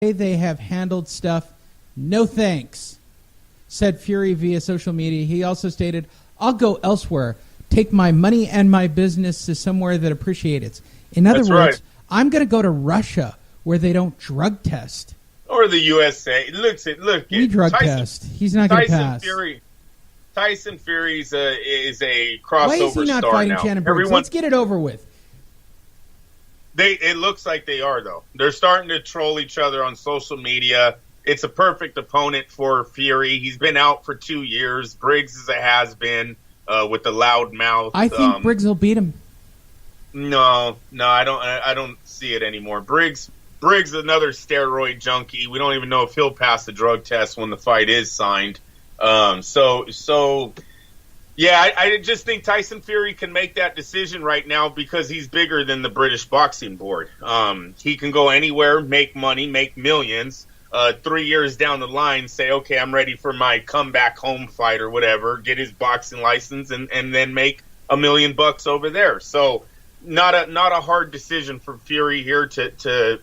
they have handled stuff, no thanks, said Fury via social media. He also stated, I'll go elsewhere, take my money and my business to somewhere that appreciates it. In other words, right. I'm going to go to Russia where they don't drug test. Or the USA. We drug test. He's not going to pass. Tyson Fury is a crossover star now. Why is he not fighting Shannon Briggs? Let's get it over with. It looks like they are, though. They're starting to troll each other on social media. It's a perfect opponent for Fury. He's been out for 2 years. Briggs is a has-been with the loud mouth. I think Briggs will beat him. No, I don't see it anymore. Briggs is another steroid junkie. We don't even know if he'll pass the drug test when the fight is signed. Yeah, I just think Tyson Fury can make that decision right now because he's bigger than the British Boxing Board. He can go anywhere, make money, make millions. 3 years down the line, say, okay, I'm ready for my comeback home fight or whatever, get his boxing license, and then make $1 million over there. So not a hard decision for Fury here to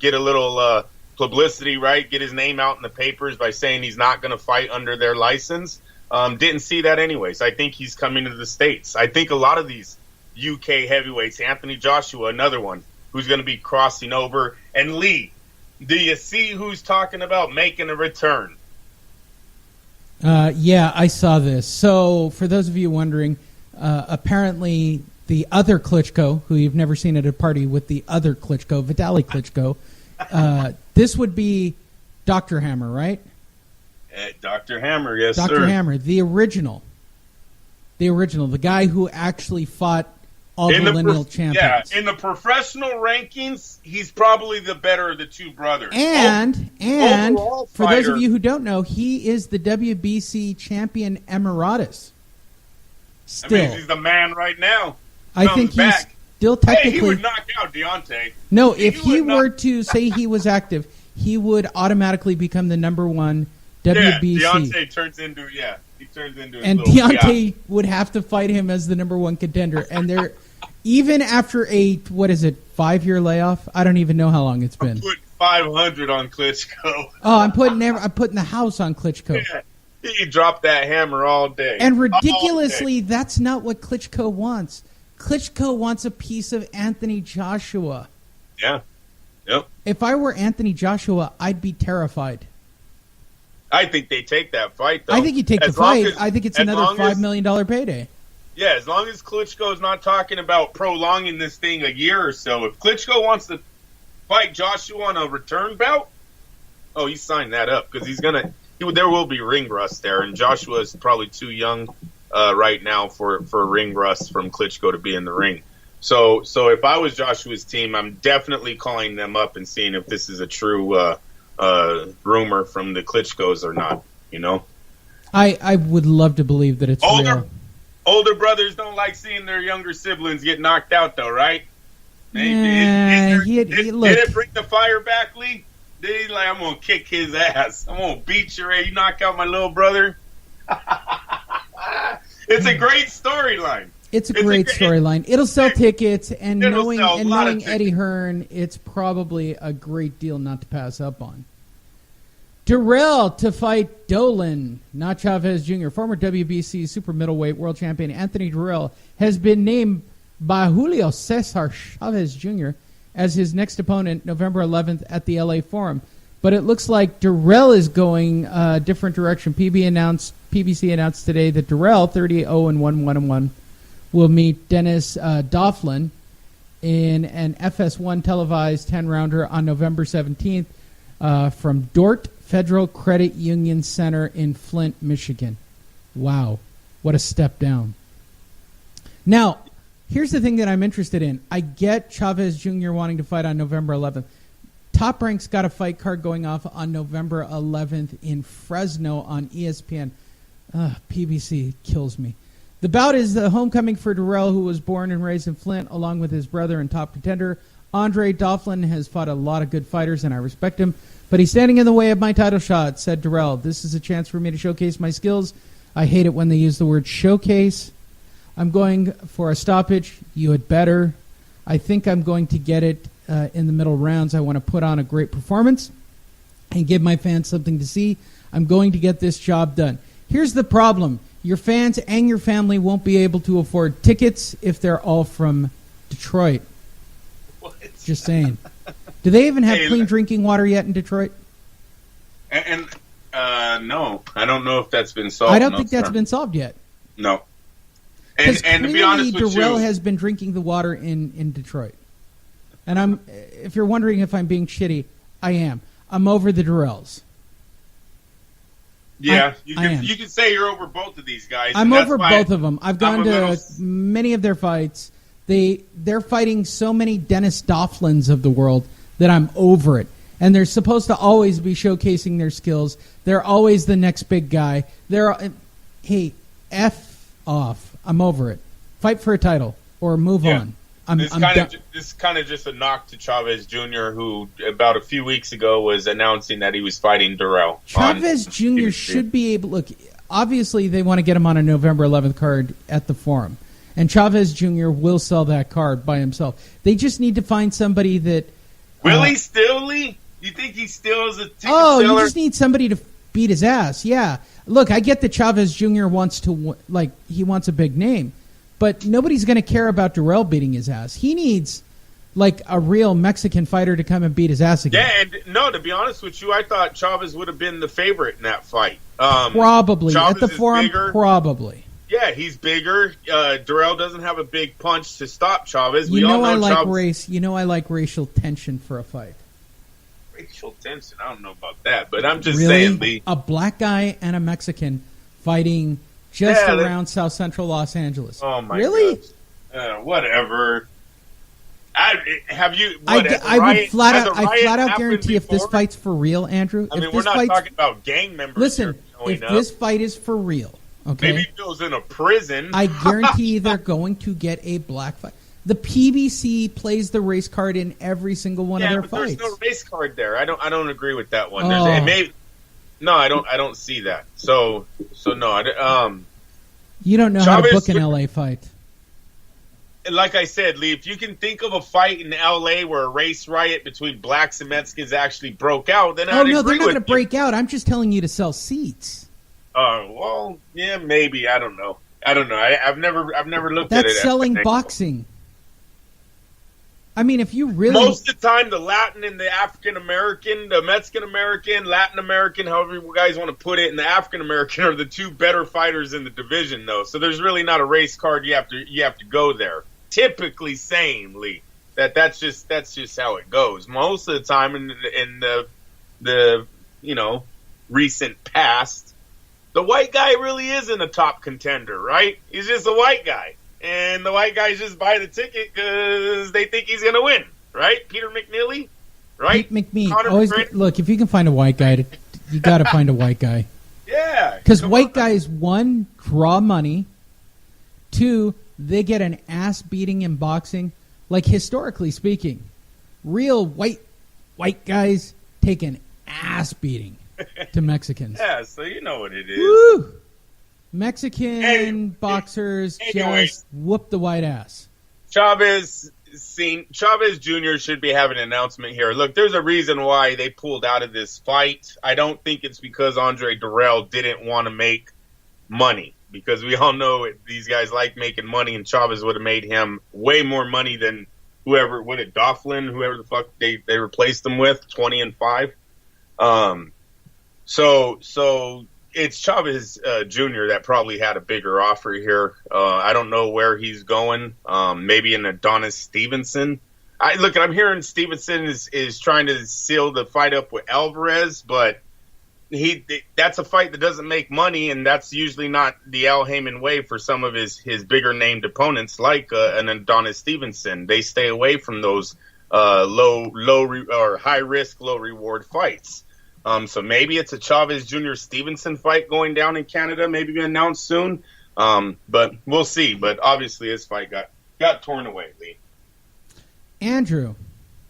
get a little publicity, right? Get his name out in the papers by saying he's not going to fight under their license. Didn't see that anyways. I think he's coming to the States. I think a lot of these UK heavyweights, Anthony Joshua, another one, who's going to be crossing over. And Lee, do you see who's talking about making a return? Yeah, I saw this. So for those of you wondering, apparently the other Klitschko, who you've never seen at a party with the other Klitschko, Vitaly Klitschko, this would be Dr. Hammer, right? Dr. Hammer, yes, Dr. sir. Dr. Hammer, the original, the guy who actually fought all the lineal champions. Yeah, in the professional rankings, he's probably the better of the two brothers. And for those of you who don't know, he is the WBC champion emeritus. Still, that means he's the man right now. I think he's still technically. Hey, he would knock out Deontay. No, if he were to say he was active, he would automatically become the number one WBC. Yeah, Deontay turns into he turns into. And Deontay would have to fight him as the number one contender. And they're even after a 5-year layoff. I don't even know how long it's been. I'm putting 500 on Klitschko. Oh, I'm putting the house on Klitschko. Yeah. He dropped that hammer all day. And ridiculously, that's not what Klitschko wants. Klitschko wants a piece of Anthony Joshua. Yeah. Yep. If I were Anthony Joshua, I'd be terrified. I think they take that fight, though. I think you take the fight. I think it's another $5 million payday. Yeah, as long as Klitschko's not talking about prolonging this thing a year or so. If Klitschko wants to fight Joshua on a return bout, he signed that up because there will be ring rust there, and Joshua is probably too young right now for ring rust from Klitschko to be in the ring. So if I was Joshua's team, I'm definitely calling them up and seeing if this is a true rumor from the Klitschkos or not. You know, I would love to believe that it's real. Older brothers don't like seeing their younger siblings get knocked out, though, right? Did it bring the fire back, Lee? Did he I'm gonna kick his ass? I'm gonna beat your ass. You knock out my little brother. It's a great storyline. It's a great storyline. It'll sell tickets, and knowing Eddie Hearn, it's probably a great deal not to pass up on. Durrell to fight Dolan, not Chavez Jr. Former WBC super middleweight world champion Anthony Durrell has been named by Julio Cesar Chavez Jr. as his next opponent November 11th at the LA Forum. But it looks like Durrell is going a different direction. PBC announced today that Durrell, 38-0-1-1-1, will meet Dennis Doughlin in an FS1 televised 10-rounder on November 17th from Dort Federal Credit Union Center in Flint, Michigan. Wow, what a step down. Now, here's the thing that I'm interested in. I get Chavez Jr. wanting to fight on November 11th. Top Rank's got a fight card going off on November 11th in Fresno on ESPN. PBC kills me. The bout is the homecoming for Durrell, who was born and raised in Flint, along with his brother and top contender. Andre Doughlin has fought a lot of good fighters, and I respect him, but he's standing in the way of my title shot, said Durrell. This is a chance for me to showcase my skills. I hate it when they use the word showcase. I'm going for a stoppage. You had better. I think I'm going to get it in the middle rounds. I want to put on a great performance. and give my fans something to see. I'm going to get this job done. Here's the problem. Your fans and your family won't be able to afford tickets if they're all from Detroit. What? Just saying. Do they even have clean drinking water yet in Detroit? And no, I don't know if that's been solved. I don't think that's been solved yet. No. And to be honest with Darrell you, has been drinking the water in Detroit. And if you're wondering if I'm being shitty, I am. I'm over the Darrells. Yeah, you can say you're over both of these guys. I'm over both of them. I've gone to many of their fights. They're fighting so many Dennis Doughlins of the world that I'm over it. And they're supposed to always be showcasing their skills. They're always the next big guy. Hey, F off. I'm over it. Fight for a title or move on. This kind of just a knock to Chavez Jr., who about a few weeks ago was announcing that he was fighting Darrell. Chavez Jr. should be able. Look, obviously they want to get him on a November 11th card at the Forum, and Chavez Jr. will sell that card by himself. They just need to find somebody that. Will he still, Lee? You think he still is a ticket seller? You just need somebody to beat his ass. Yeah. Look, I get that Chavez Jr. wants a big name. But nobody's going to care about Darrell beating his ass. He needs, a real Mexican fighter to come and beat his ass again. Yeah, and no, to be honest with you, I thought Chavez would have been the favorite in that fight. Probably. Chavez at the Forum, bigger. Probably. Yeah, he's bigger. Darrell doesn't have a big punch to stop Chavez. I like race. I like racial tension for a fight. Racial tension? I don't know about that, but I'm just really? saying, Lee. A black guy and a Mexican fighting just around South Central Los Angeles. Oh my really? Whatever. I would flat out guarantee if this fight's for real, Andrew. I mean, we're not talking about gang members. Listen, if this fight is for real, okay. Maybe he goes in a prison. I guarantee they're going to get a black fight. The PBC plays the race card in every single one of their fights. There's no race card there. I don't agree with that one. No, I don't see that. So no. You don't know how to book an LA fight. Like I said, Lee, if you can think of a fight in LA where a race riot between blacks and Mexicans actually broke out, then I'd agree with you. They're not going to break out. I'm just telling you to sell seats. Well, yeah, maybe. I don't know. I've never looked at it. That's selling boxing. I mean, if you really... Most of the time, the Latin and the African-American, the Mexican-American, Latin-American, however you guys want to put it, and the African-American are the two better fighters in the division, though. So there's really not a race card. You have to go there. Typically saying, Lee, that's just how it goes. Most of the time in the recent past, the white guy really isn't a top contender, right? He's just a white guy. And the white guys just buy the ticket because they think he's going to win, right? Peter McNeely, right? Pete McMee. Look, if you can find a white guy, you got to find a white guy. Yeah. Because white guys, one, draw money. Two, they get an ass beating in boxing. Like, historically speaking, real white guys take an ass beating to Mexicans. Yeah, so you know what it is. Woo! Mexican boxers just whoop the white ass. Chavez Jr. should be having an announcement here. Look, there's a reason why they pulled out of this fight. I don't think it's because Andre Darrell didn't want to make money, because we all know these guys like making money, and Chavez would have made him way more money than whoever the fuck they replaced him with, 20-5. So it's Chavez Jr. that probably had a bigger offer here. I don't know where he's going. Maybe an Adonis Stevenson. I'm hearing Stevenson is trying to seal the fight up with Alvarez, but that's a fight that doesn't make money, and that's usually not the Al Heyman way for some of his bigger named opponents, like an Adonis Stevenson. They stay away from those high risk, low reward fights. So maybe it's a Chavez Jr. Stevenson fight going down in Canada, maybe announced soon. But we'll see. But obviously his fight got torn away, Lee. Andrew.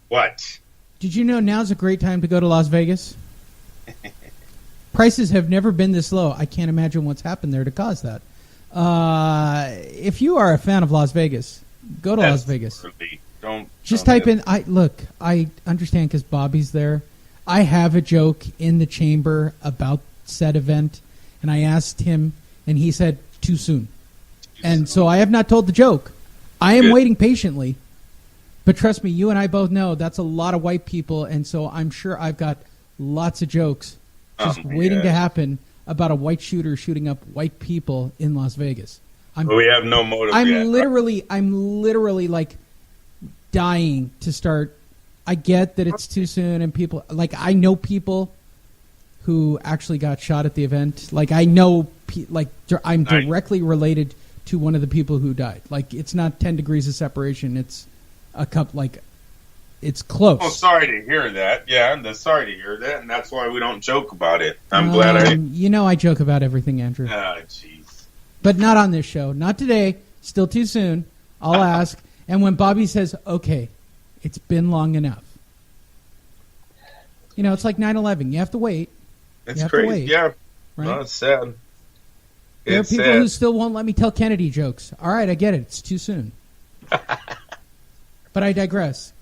What? Did you know now's a great time to go to Las Vegas? Prices have never been this low. I can't imagine what's happened there to cause that. If you are a fan of Las Vegas, go to Las Vegas. Don't just type in. I understand because Bobby's there. I have a joke in the chamber about said event, and I asked him, and he said, too soon. And so I have not told the joke. I am waiting patiently. But trust me, you and I both know that's a lot of white people, and so I'm sure I've got lots of jokes just waiting to happen about a white shooter shooting up white people in Las Vegas. We have no motive yet. I'm literally like dying to start. I get that it's too soon, and people like I know people who actually got shot at the event. Like I know, I'm directly related to one of the people who died. Like it's not 10 degrees of separation. It's a cup. Like it's close. Oh, sorry to hear that. Yeah, I'm sorry to hear that, and that's why we don't joke about it. I'm glad I. You know, I joke about everything, Andrew. Ah, jeez. But not on this show. Not today. Still too soon. I'll ask. And when Bobby says, "Okay, it's been long enough," you know, it's like 9/11. You have to wait. It's crazy. Yeah. Right? No, it's sad. There are people who still won't let me tell Kennedy jokes. All right, I get it. It's too soon. But I digress.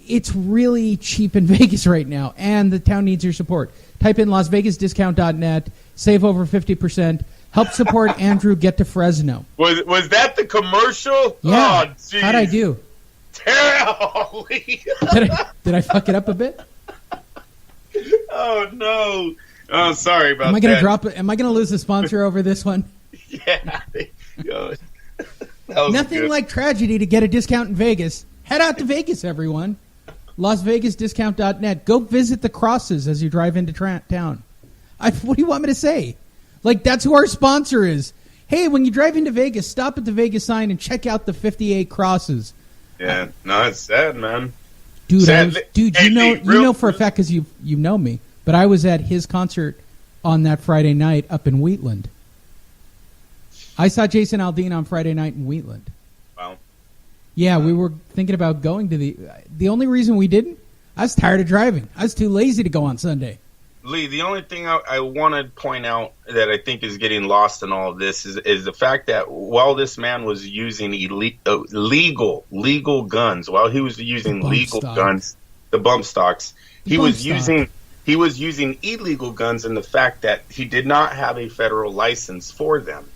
It's really cheap in Vegas right now, and the town needs your support. Type in LasVegasDiscount.net, save over 50%, help support Andrew get to Fresno. Was that the commercial? Yeah. Oh, geez. How'd I do? Terribly. Did I fuck it up a bit? Oh, no. Oh, sorry about that. Am I going to lose a sponsor over this one? Yeah. Nothing like tragedy to get a discount in Vegas. Head out to Vegas, everyone. LasVegasDiscount.net. Go visit the crosses as you drive into town. What do you want me to say? Like, that's who our sponsor is. Hey, when you drive into Vegas, stop at the Vegas sign and check out the 58 crosses. Yeah, no, it's sad, man. Dude, you know for a fact because you know me, but I was at his concert on that Friday night up in Wheatland. I saw Jason Aldean on Friday night in Wheatland. Wow. Yeah, we were thinking about going to the only reason we didn't, I was tired of driving. I was too lazy to go on Sunday. Leigh, the only thing I want to point out that I think is getting lost in all of this is the fact that while this man was using legal guns, while he was using legal guns, the bump stocks, he was using illegal guns, and the fact that he did not have a federal license for them.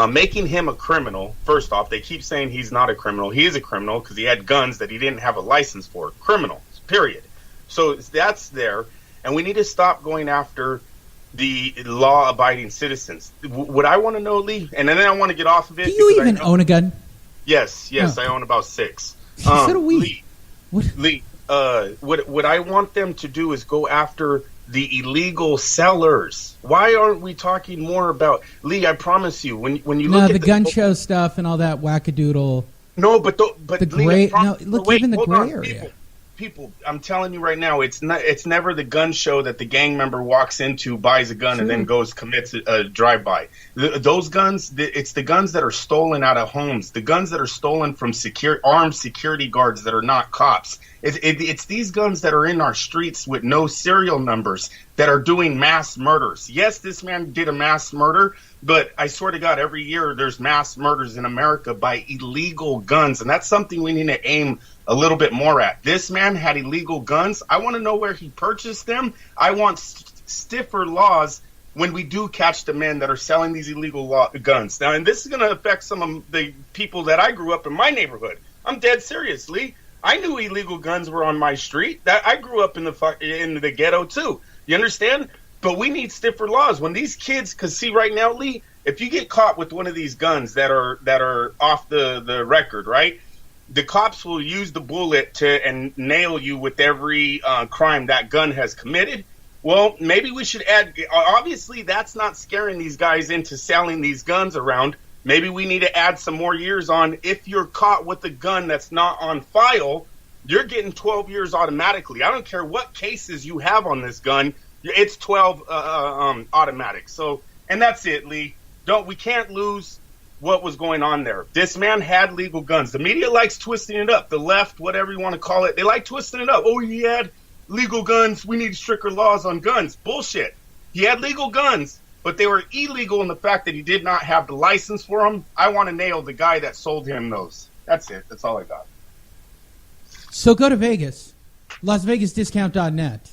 Making him a criminal. First off, they keep saying he's not a criminal. He is a criminal because he had guns that he didn't have a license for. Criminal, period. So that's there, and we need to stop going after the law-abiding citizens. What I want to know, Leigh, and then I want to get off of it. Do you even own a gun? Yes, I own about 6. So do we. Leigh, what I want them to do is go after the illegal sellers. Why aren't we talking more about, Leigh? I promise you, when you look at the gun show stuff and all that wackadoodle. No, but the gray. Even the gray area. People, I'm telling you right now, it's never the gun show that the gang member walks into, buys a gun, and then commits a drive-by. Those guns, it's the guns that are stolen out of homes, the guns that are stolen from armed security guards that are not cops. It's these guns that are in our streets with no serial numbers that are doing mass murders. Yes, this man did a mass murder, but I swear to God, every year there's mass murders in America by illegal guns, and that's something we need to aim a little bit more at. This man had illegal guns. I want to know where he purchased them. I want stiffer laws when we do catch the men that are selling these illegal guns. Now, and this is going to affect some of the people that I grew up in my neighborhood. I'm dead serious, Leigh. I knew illegal guns were on my street. I grew up in the ghetto too. You understand? But we need stiffer laws. When these kids, because see right now, Leigh, if you get caught with one of these guns that are off the record, right? The cops will use the bullet and nail you with every crime that gun has committed. Well, maybe we should add, obviously that's not scaring these guys into selling these guns around. Maybe we need to add some more years on. If you're caught with a gun that's not on file, you're getting 12 years automatically. I don't care what cases you have on this gun. It's 12 automatic. So, and that's it, Leigh. We can't lose what was going on there. This man had legal guns. The media likes twisting it up. The left, whatever you want to call it, they like twisting it up. Oh, he had legal guns. We need stricter laws on guns. Bullshit. He had legal guns, but they were illegal in the fact that he did not have the license for them. I want to nail the guy that sold him those. That's it. That's all I got. So go to Vegas, LasVegasDiscount.net.